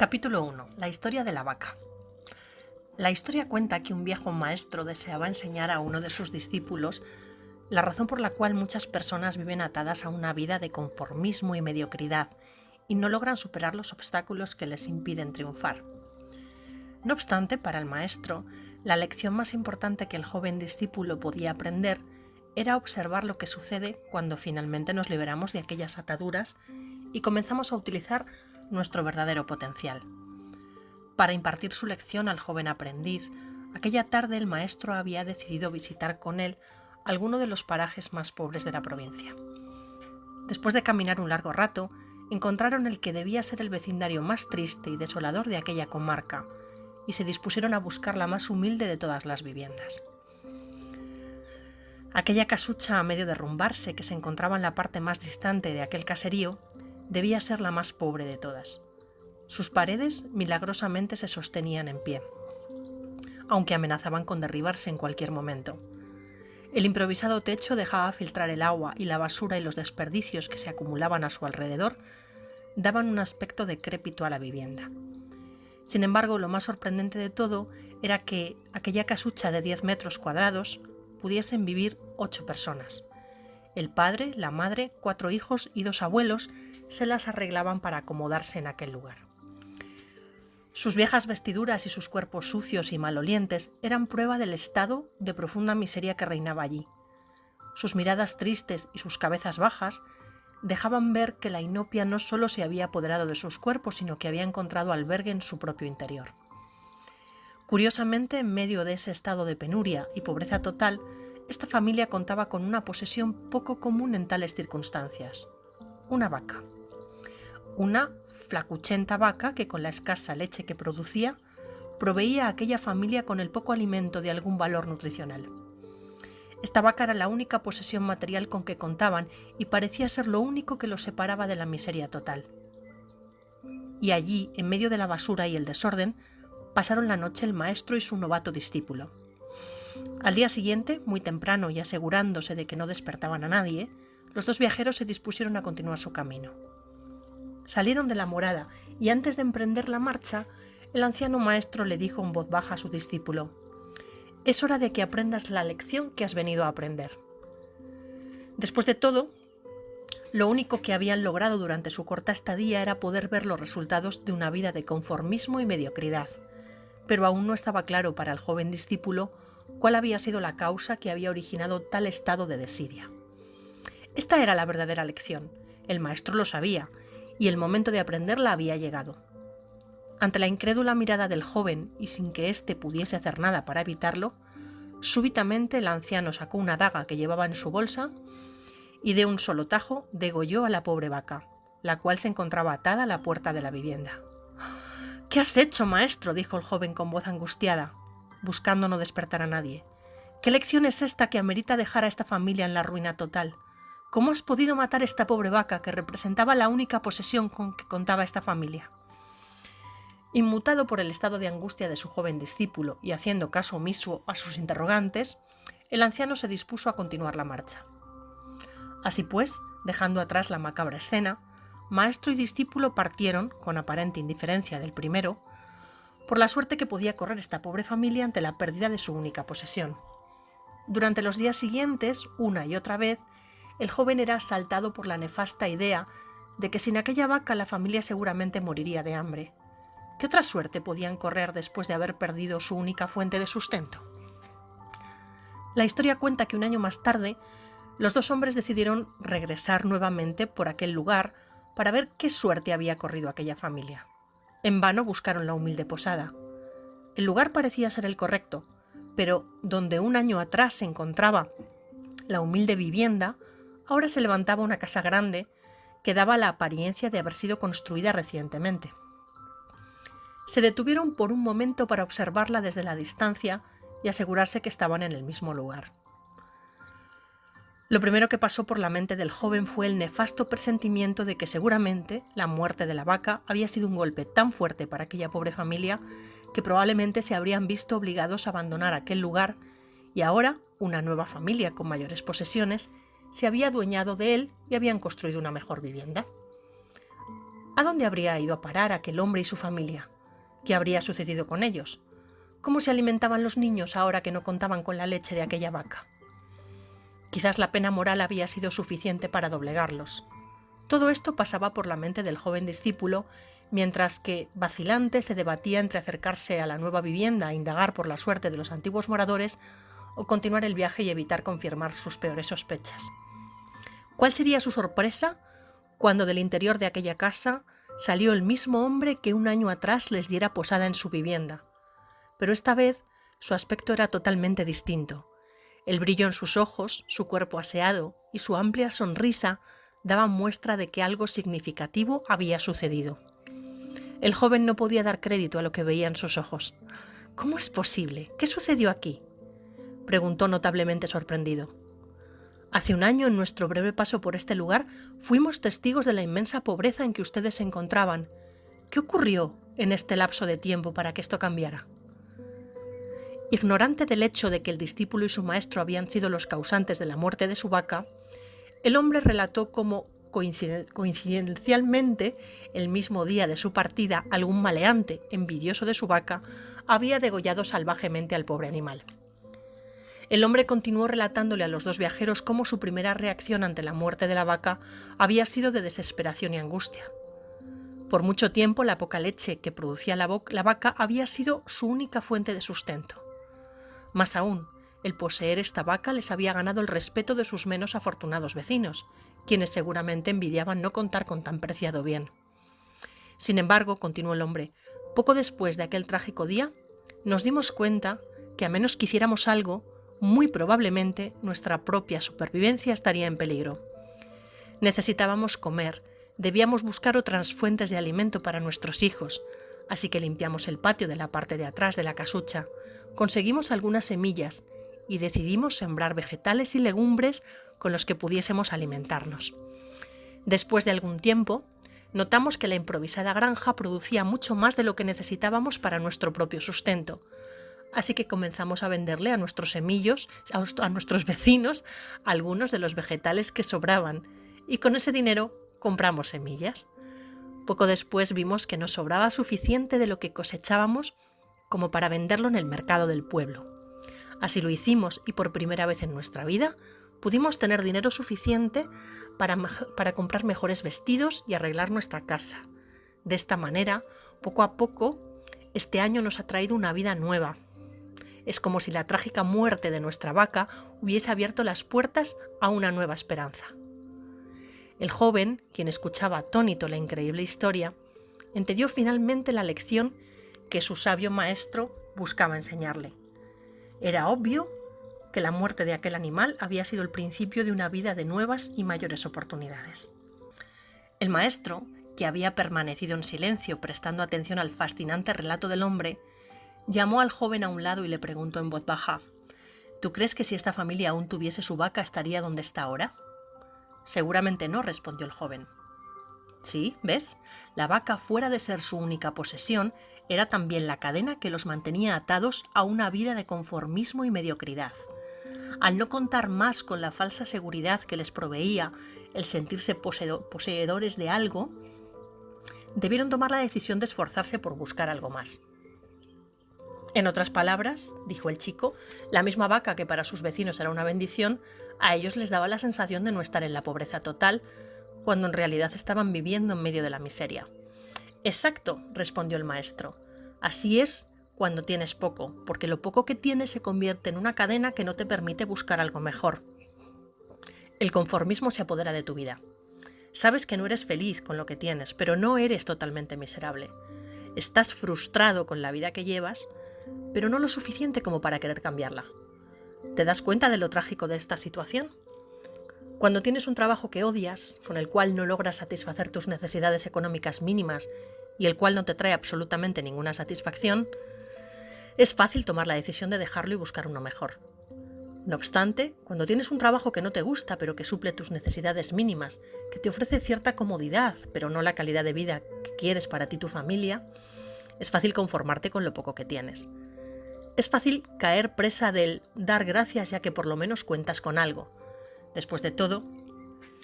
Capítulo 1. La historia de la vaca. La historia cuenta que un viejo maestro deseaba enseñar a uno de sus discípulos la razón por la cual muchas personas viven atadas a una vida de conformismo y mediocridad y no logran superar los obstáculos que les impiden triunfar. No obstante, para el maestro, la lección más importante que el joven discípulo podía aprender era observar lo que sucede cuando finalmente nos liberamos de aquellas ataduras y comenzamos a utilizar nuestro verdadero potencial. Para impartir su lección al joven aprendiz, aquella tarde el maestro había decidido visitar con él alguno de los parajes más pobres de la provincia. Después de caminar un largo rato, encontraron el que debía ser el vecindario más triste y desolador de aquella comarca, y se dispusieron a buscar la más humilde de todas las viviendas. Aquella casucha a medio derrumbarse que se encontraba en la parte más distante de aquel caserío debía ser la más pobre de todas. Sus paredes milagrosamente se sostenían en pie, aunque amenazaban con derribarse en cualquier momento. El improvisado techo dejaba filtrar el agua y la basura y los desperdicios que se acumulaban a su alrededor daban un aspecto decrépito a la vivienda. Sin embargo, lo más sorprendente de todo era que aquella casucha de 10 metros cuadrados pudiesen vivir 8 personas. El padre, la madre, 4 hijos y 2 abuelos se las arreglaban para acomodarse en aquel lugar. Sus viejas vestiduras y sus cuerpos sucios y malolientes eran prueba del estado de profunda miseria que reinaba allí. Sus miradas tristes y sus cabezas bajas dejaban ver que la inopia no solo se había apoderado de sus cuerpos, sino que había encontrado albergue en su propio interior. Curiosamente, en medio de ese estado de penuria y pobreza total, esta familia contaba con una posesión poco común en tales circunstancias: una vaca. Una flacuchenta vaca que, con la escasa leche que producía, proveía a aquella familia con el poco alimento de algún valor nutricional. Esta vaca era la única posesión material con que contaban y parecía ser lo único que los separaba de la miseria total. Y allí, en medio de la basura y el desorden, pasaron la noche el maestro y su novato discípulo. Al día siguiente, muy temprano y asegurándose de que no despertaban a nadie, los dos viajeros se dispusieron a continuar su camino. Salieron de la morada y antes de emprender la marcha, el anciano maestro le dijo en voz baja a su discípulo: «Es hora de que aprendas la lección que has venido a aprender». Después de todo, lo único que habían logrado durante su corta estadía era poder ver los resultados de una vida de conformismo y mediocridad, pero aún no estaba claro para el joven discípulo cuál había sido la causa que había originado tal estado de desidia. Esta era la verdadera lección, el maestro lo sabía, y el momento de aprenderla había llegado. Ante la incrédula mirada del joven, y sin que éste pudiese hacer nada para evitarlo, súbitamente el anciano sacó una daga que llevaba en su bolsa y de un solo tajo degolló a la pobre vaca, la cual se encontraba atada a la puerta de la vivienda. «¿Qué has hecho, maestro?», dijo el joven con voz angustiada, buscando no despertar a nadie. «¿Qué lección es esta que amerita dejar a esta familia en la ruina total? ¿Cómo has podido matar a esta pobre vaca que representaba la única posesión con que contaba esta familia?». Inmutado por el estado de angustia de su joven discípulo y haciendo caso omiso a sus interrogantes, el anciano se dispuso a continuar la marcha. Así pues, dejando atrás la macabra escena, maestro y discípulo partieron, con aparente indiferencia del primero, por la suerte que podía correr esta pobre familia ante la pérdida de su única posesión. Durante los días siguientes, una y otra vez, el joven era asaltado por la nefasta idea de que sin aquella vaca la familia seguramente moriría de hambre. ¿Qué otra suerte podían correr después de haber perdido su única fuente de sustento? La historia cuenta que un año más tarde, los dos hombres decidieron regresar nuevamente por aquel lugar para ver qué suerte había corrido aquella familia. En vano buscaron la humilde posada. El lugar parecía ser el correcto, pero donde un año atrás se encontraba la humilde vivienda, ahora se levantaba una casa grande que daba la apariencia de haber sido construida recientemente. Se detuvieron por un momento para observarla desde la distancia y asegurarse que estaban en el mismo lugar. Lo primero que pasó por la mente del joven fue el nefasto presentimiento de que seguramente la muerte de la vaca había sido un golpe tan fuerte para aquella pobre familia que probablemente se habrían visto obligados a abandonar aquel lugar y ahora una nueva familia con mayores posesiones se había adueñado de él y habían construido una mejor vivienda. ¿A dónde habría ido a parar aquel hombre y su familia? ¿Qué habría sucedido con ellos? ¿Cómo se alimentaban los niños ahora que no contaban con la leche de aquella vaca? Quizás la pena moral había sido suficiente para doblegarlos. Todo esto pasaba por la mente del joven discípulo, mientras que, vacilante, se debatía entre acercarse a la nueva vivienda e indagar por la suerte de los antiguos moradores o continuar el viaje y evitar confirmar sus peores sospechas. ¿Cuál sería su sorpresa cuando del interior de aquella casa salió el mismo hombre que un año atrás les diera posada en su vivienda? Pero esta vez su aspecto era totalmente distinto. El brillo en sus ojos, su cuerpo aseado y su amplia sonrisa daban muestra de que algo significativo había sucedido. El joven no podía dar crédito a lo que veía en sus ojos. ¿Cómo es posible? ¿Qué sucedió aquí?, preguntó notablemente sorprendido. Hace un año, en nuestro breve paso por este lugar, fuimos testigos de la inmensa pobreza en que ustedes se encontraban. ¿Qué ocurrió en este lapso de tiempo para que esto cambiara? Ignorante del hecho de que el discípulo y su maestro habían sido los causantes de la muerte de su vaca, el hombre relató cómo, coincidencialmente, el mismo día de su partida, algún maleante, envidioso de su vaca, había degollado salvajemente al pobre animal. El hombre continuó relatándole a los dos viajeros cómo su primera reacción ante la muerte de la vaca había sido de desesperación y angustia. Por mucho tiempo la poca leche que producía la vaca había sido su única fuente de sustento. Más aún, el poseer esta vaca les había ganado el respeto de sus menos afortunados vecinos, quienes seguramente envidiaban no contar con tan preciado bien. Sin embargo, continuó el hombre, poco después de aquel trágico día, nos dimos cuenta que a menos que hiciéramos algo, muy probablemente nuestra propia supervivencia estaría en peligro. Necesitábamos comer, debíamos buscar otras fuentes de alimento para nuestros hijos, así que limpiamos el patio de la parte de atrás de la casucha, conseguimos algunas semillas y decidimos sembrar vegetales y legumbres con los que pudiésemos alimentarnos. Después de algún tiempo, notamos que la improvisada granja producía mucho más de lo que necesitábamos para nuestro propio sustento, así que comenzamos a venderle a nuestros semillos, a nuestros vecinos, algunos de los vegetales que sobraban, y con ese dinero compramos semillas. Poco después vimos que nos sobraba suficiente de lo que cosechábamos como para venderlo en el mercado del pueblo. Así lo hicimos y por primera vez en nuestra vida pudimos tener dinero suficiente para comprar mejores vestidos y arreglar nuestra casa. De esta manera, poco a poco, este año nos ha traído una vida nueva. Es como si la trágica muerte de nuestra vaca hubiese abierto las puertas a una nueva esperanza. El joven, quien escuchaba atónito la increíble historia, entendió finalmente la lección que su sabio maestro buscaba enseñarle. Era obvio que la muerte de aquel animal había sido el principio de una vida de nuevas y mayores oportunidades. El maestro, que había permanecido en silencio prestando atención al fascinante relato del hombre, llamó al joven a un lado y le preguntó en voz baja: ¿Tú crees que si esta familia aún tuviese su vaca estaría donde está ahora? Seguramente no, respondió el joven. Sí, ¿ves? La vaca, fuera de ser su única posesión, era también la cadena que los mantenía atados a una vida de conformismo y mediocridad. Al no contar más con la falsa seguridad que les proveía el sentirse poseedores de algo, debieron tomar la decisión de esforzarse por buscar algo más. En otras palabras, dijo el chico, la misma vaca que para sus vecinos era una bendición, a ellos les daba la sensación de no estar en la pobreza total, cuando en realidad estaban viviendo en medio de la miseria. Exacto, respondió el maestro. Así es cuando tienes poco, porque lo poco que tienes se convierte en una cadena que no te permite buscar algo mejor. El conformismo se apodera de tu vida. Sabes que no eres feliz con lo que tienes, pero no eres totalmente miserable. Estás frustrado con la vida que llevas, pero no lo suficiente como para querer cambiarla. ¿Te das cuenta de lo trágico de esta situación? Cuando tienes un trabajo que odias, con el cual no logras satisfacer tus necesidades económicas mínimas y el cual no te trae absolutamente ninguna satisfacción, es fácil tomar la decisión de dejarlo y buscar uno mejor. No obstante, cuando tienes un trabajo que no te gusta pero que suple tus necesidades mínimas, que te ofrece cierta comodidad pero no la calidad de vida que quieres para ti y tu familia, es fácil conformarte con lo poco que tienes. Es fácil caer presa del dar gracias ya que por lo menos cuentas con algo. Después de todo,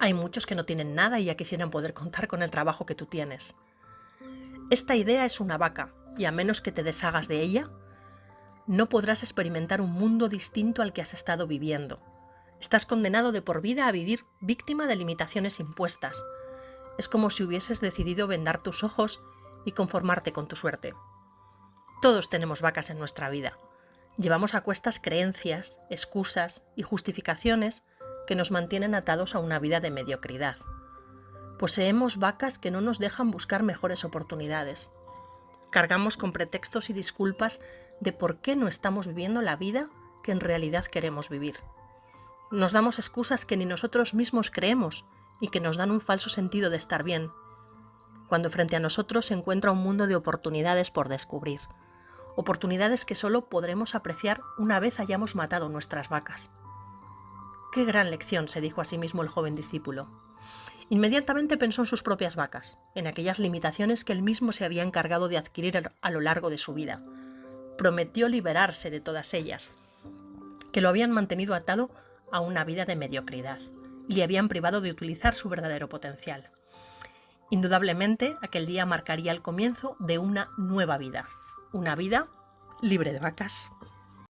Hay muchos que no tienen nada y ya quisieran poder contar con el trabajo que tú tienes. Esta idea es una vaca, y a menos que te deshagas de ella, no podrás experimentar un mundo distinto al que has estado viviendo. Estás condenado de por vida a vivir víctima de limitaciones impuestas. Es como si hubieses decidido vendar tus ojos y conformarte con tu suerte. Todos tenemos vacas en nuestra vida. Llevamos a cuestas creencias, excusas y justificaciones que nos mantienen atados a una vida de mediocridad. Poseemos vacas que no nos dejan buscar mejores oportunidades. Cargamos con pretextos y disculpas de por qué no estamos viviendo la vida que en realidad queremos vivir. Nos damos excusas que ni nosotros mismos creemos y que nos dan un falso sentido de estar bien, cuando frente a nosotros se encuentra un mundo de oportunidades por descubrir, oportunidades que solo podremos apreciar una vez hayamos matado nuestras vacas. ¡Qué gran lección!, se dijo a sí mismo el joven discípulo. Inmediatamente pensó en sus propias vacas, en aquellas limitaciones que él mismo se había encargado de adquirir a lo largo de su vida. Prometió liberarse de todas ellas, que lo habían mantenido atado a una vida de mediocridad y le habían privado de utilizar su verdadero potencial. Indudablemente, aquel día marcaría el comienzo de una nueva vida, una vida libre de vacas.